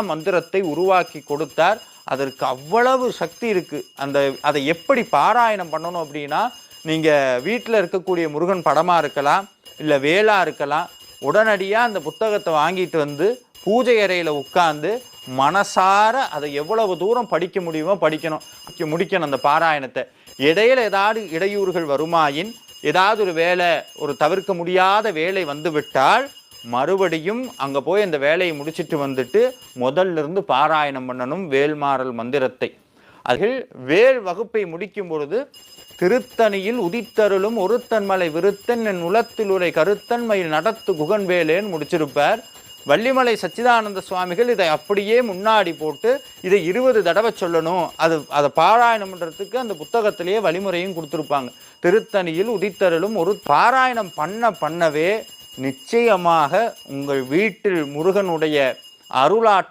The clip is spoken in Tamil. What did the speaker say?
மந்திரத்தை உருவாக்கி கொடுத்தார். அதற்கு அவ்வளவு சக்தி இருக்கு. அதை எப்படி பாராயணம் பண்ணணும் அப்படின்னா, நீங்க வீட்டில் இருக்கக்கூடிய முருகன் படமா இருக்கலாம், இல்லை வேலா இருக்கலாம். உடனடியாக அந்த புத்தகத்தை வாங்கிட்டு வந்து பூஜை அறையில் உட்கார்ந்து மனசார அதை எவ்வளவு தூரம் படிக்க முடியுமோ முடிக்கணும் அந்த பாராயணத்தை. இடையில ஏதாவது இடையூறுகள் வருமாயின், ஏதாவது ஒரு வேலை, ஒரு தவிர்க்க முடியாத வேலை வந்து விட்டால் மறுபடியும் அங்கே போய் அந்த வேலையை முடிச்சுட்டு வந்துட்டு முதல்ல இருந்து பாராயணம் பண்ணணும் வேல்மாறல் மந்திரத்தை. அதில் வேல் வகுப்பை முடிக்கும் பொழுது திருத்தணியில் உதித்தருளும் ஒருத்தன்மலை விருத்தன் என் உலத்தில் உரை கருத்தன்மையில் நடத்து குகன் வேலேன்னு முடிச்சிருப்பார். வள்ளிமலை சச்சிதானந்த சுவாமிகள் இதை அப்படியே முன்னாடி போட்டு இதை 20 தடவை சொல்லணும். அதை பாராயணம் பண்ணுறதுக்கு அந்த புத்தகத்திலேயே வழிமுறையும் கொடுத்துருப்பாங்க. திருத்தணியில் உதித்தருளும் ஒரு பாராயணம் பண்ணவே நிச்சயமாக உங்கள் வீட்டில் முருகனுடைய அருளாற்றல்